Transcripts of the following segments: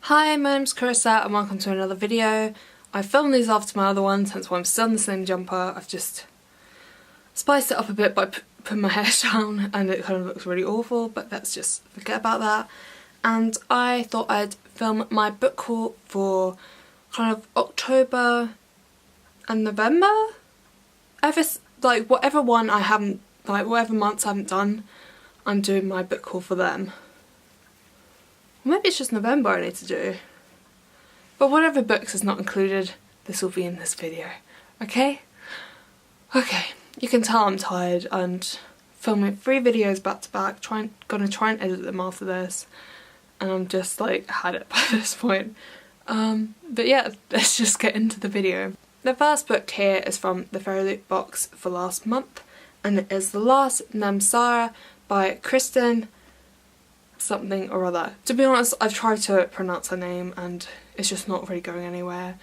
Hi, my name's Carissa and welcome to another video. I filmed these after my other ones, hence why I'm still in the same jumper. I've just spiced it up a bit by putting my hair down and it kind of looks really awful, but let's just forget about that. And I thought I'd film my book haul for kind of October and November? Whatever one I haven't, whatever months I haven't done, I'm doing my book haul for them. Maybe it's just November I need to do. But whatever books is not included, this will be in this video. Okay? Okay, you can tell I'm tired and filming 3 videos back to back, gonna try and edit them after this. And I'm just like, had it by this point. But yeah, let's just get into the video. The first book here is from the Fairyloot box for last month, and it is The Last Namsara by Kristen something or other. To be honest, I've tried to pronounce her name and it's just not really going anywhere.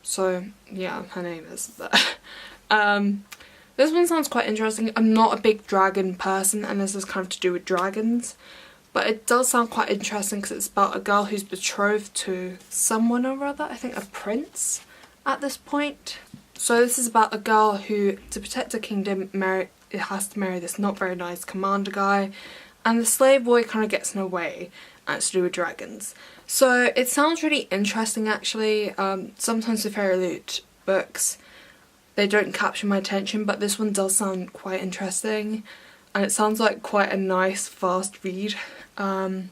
So yeah, her name is that. This one sounds quite interesting. I'm not a big dragon person and this is kind of to do with dragons. But it does sound quite interesting because it's about a girl who's betrothed to someone or other. I think a prince at this point. So this is about a girl who, to protect her kingdom, has to marry this not very nice commander guy. And the slave boy kind of gets in her way, and it's to do with dragons. So it sounds really interesting actually. Sometimes the Fairyloot books, they don't capture my attention, but this one does sound quite interesting. And it sounds like quite a nice, fast read. I'm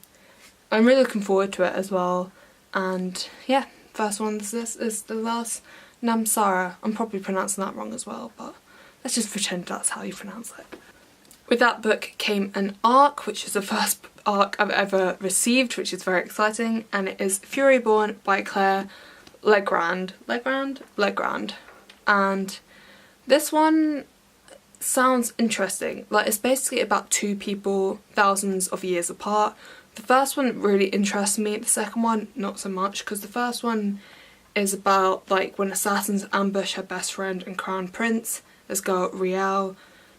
really looking forward to it as well. And yeah, first one is The Last Namsara. I'm probably pronouncing that wrong as well, but let's just pretend that's how you pronounce it. With that book came an ARC, which is the first ARC I've ever received, which is very exciting, and it is Furyborn by Claire Legrand. And this one sounds interesting. Like, it's basically about 2 people thousands of years apart. The first one really interests me, the second one not so much, because the first one is about like when assassins ambush her best friend and crown prince. This girl Riel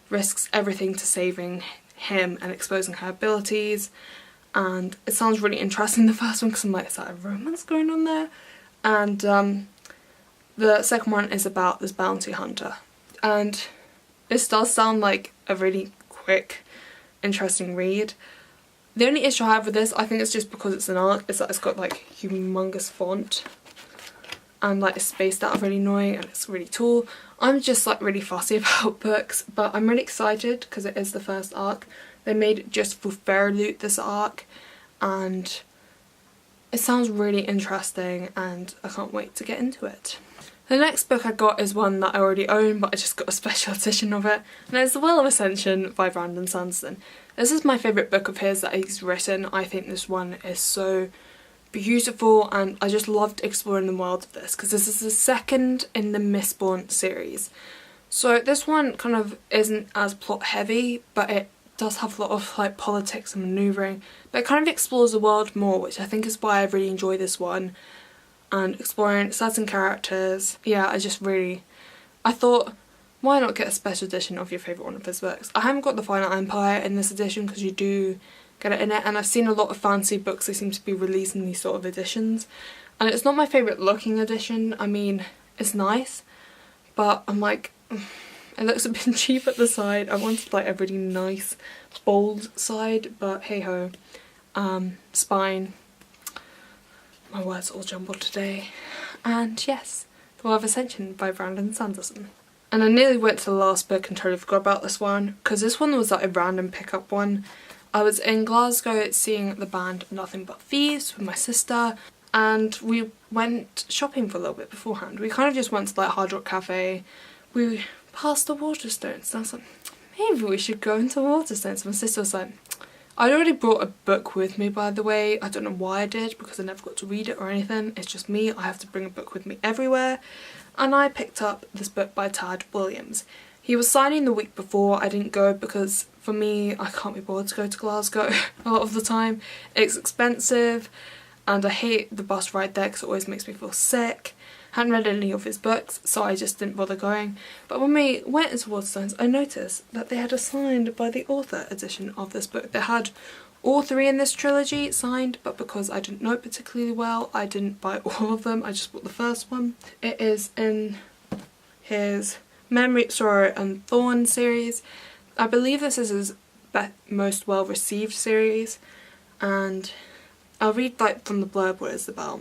risks everything to saving him and exposing her abilities, and it sounds really interesting, the first one, because I'm like, is that a romance going on there? And the second one is about this bounty hunter, and this does sound like a really quick, interesting read. The only issue I have with this, I think it's just because it's an ARC, is that it's got like humongous font and like it's spaced out really annoying and it's really tall. I'm just like really fussy about books, but I'm really excited because it is the first ARC. They made it just for Fairyloot, this ARC, and it sounds really interesting and I can't wait to get into it. The next book I got is one that I already own, but I just got a special edition of it, and it's The Well of Ascension by Brandon Sanderson. This is my favourite book of his that he's written. I think this one is so beautiful and I just loved exploring the world of this because this is the second in the Mistborn series. So this one kind of isn't as plot heavy, but it does have a lot of like politics and manoeuvring, but it kind of explores the world more, which I think is why I really enjoy this one, and exploring certain characters. Yeah, I thought, why not get a special edition of your favourite one of his books? I haven't got the Final Empire in this edition because you do get it in it, and I've seen a lot of fancy books, they seem to be releasing these sort of editions, and it's not my favourite looking edition. I mean, it's nice, but I'm like, it looks a bit cheap at the side. I wanted like a really nice bold side, but hey ho. Spine, my words all jumbled today. And yes, The Well of Ascension by Brandon Sanderson. And I nearly went to the last book and totally forgot about this one, because this one was like a random pickup one. I was in Glasgow seeing the band Nothing But Thieves with my sister, and we went shopping for a little bit beforehand. We kind of just went to like Hard Rock Cafe. We passed the Waterstones, and I was like, maybe we should go into Waterstones. My sister was like, I'd already brought a book with me, by the way. I don't know why I did, because I never got to read it or anything. It's just me, I have to bring a book with me everywhere. And I picked up this book by Tad Williams. He was signing the week before. I didn't go because for me, I can't be bothered to go to Glasgow a lot of the time. It's expensive and I hate the bus ride there because it always makes me feel sick. Hadn't read any of his books, so I just didn't bother going. But when we went into Waterstones, I noticed that they had a signed by the author edition of this book. They had all 3 in this trilogy signed, but because I didn't know it particularly well, I didn't buy all of them. I just bought the first one. It is in his Memory, Sorrow and Thorn series. I believe this is his most well received series, and I'll read like from the blurb what it's about.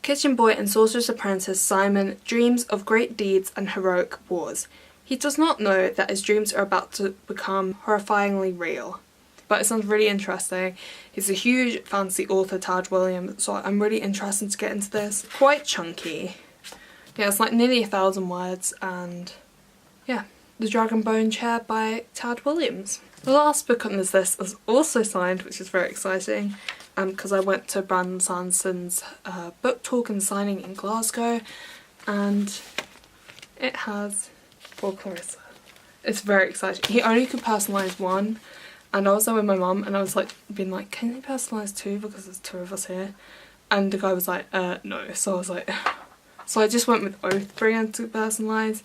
Kitchen boy and sorcerer's apprentice Simon dreams of great deeds and heroic wars. He does not know that his dreams are about to become horrifyingly real. But it sounds really interesting. He's a huge fantasy author, Tad Williams, so I'm really interested to get into this. Quite chunky. Yeah, it's like nearly 1,000 words, and yeah. The Dragon Bone Chair by Tad Williams. The last book on this list is also signed, which is very exciting, because I went to Brandon Sanderson's book talk and signing in Glasgow, and it has For Clarissa. It's very exciting. He only could personalise 1, and I was there with my mum, and I was like, being like, can you personalise 2 because there's 2 of us here? And the guy was like, no. So I was like, so I just went with Oathbringer to personalise.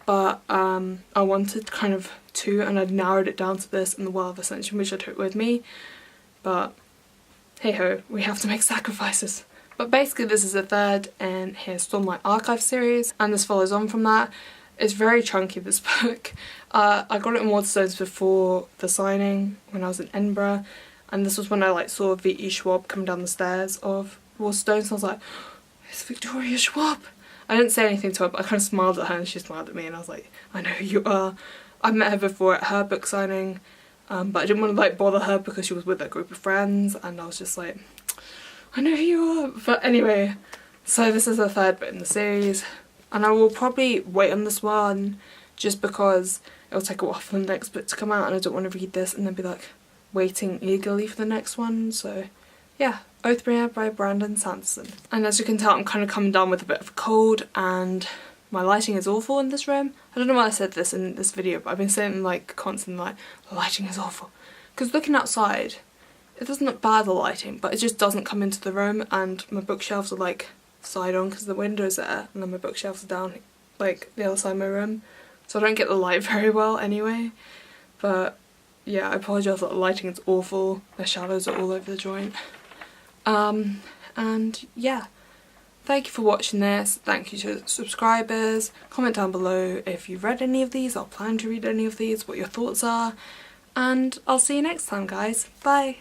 But I wanted kind of 2, and I'd narrowed it down to this and the Well of Ascension, which I took with me. But hey ho, we have to make sacrifices. But basically this is the 3rd in his Stormlight Archive series, and this follows on from that. It's very chunky, this book. I got it in Waterstones before the signing when I was in Edinburgh, and this was when I like saw V.E. Schwab come down the stairs of Waterstones, and I was like, it's Victoria Schwab! I didn't say anything to her, but I kind of smiled at her and she smiled at me, and I was like, I know who you are. I've met her before at her book signing, but I didn't want to like bother her because she was with a group of friends, and I was just like, I know who you are. But anyway, so this is the 3rd book in the series, and I will probably wait on this one just because it'll take a while for the next book to come out, and I don't want to read this and then be like waiting eagerly for the next one. So yeah, Oathbringer by Brandon Sanderson. And as you can tell, I'm kind of coming down with a bit of a cold, and my lighting is awful in this room. I don't know why I said this in this video, but I've been saying like constantly like, the lighting is awful. Because looking outside, it doesn't look bad, the lighting, but it just doesn't come into the room, and my bookshelves are like side on because the window's there, and then my bookshelves are down like the other side of my room. So I don't get the light very well anyway. But yeah, I apologise that the lighting is awful. The shadows are all over the joint. And yeah, thank you for watching this. Thank you to subscribers. Comment down below if you've read any of these or plan to read any of these, what your thoughts are, and I'll see you next time, guys. Bye.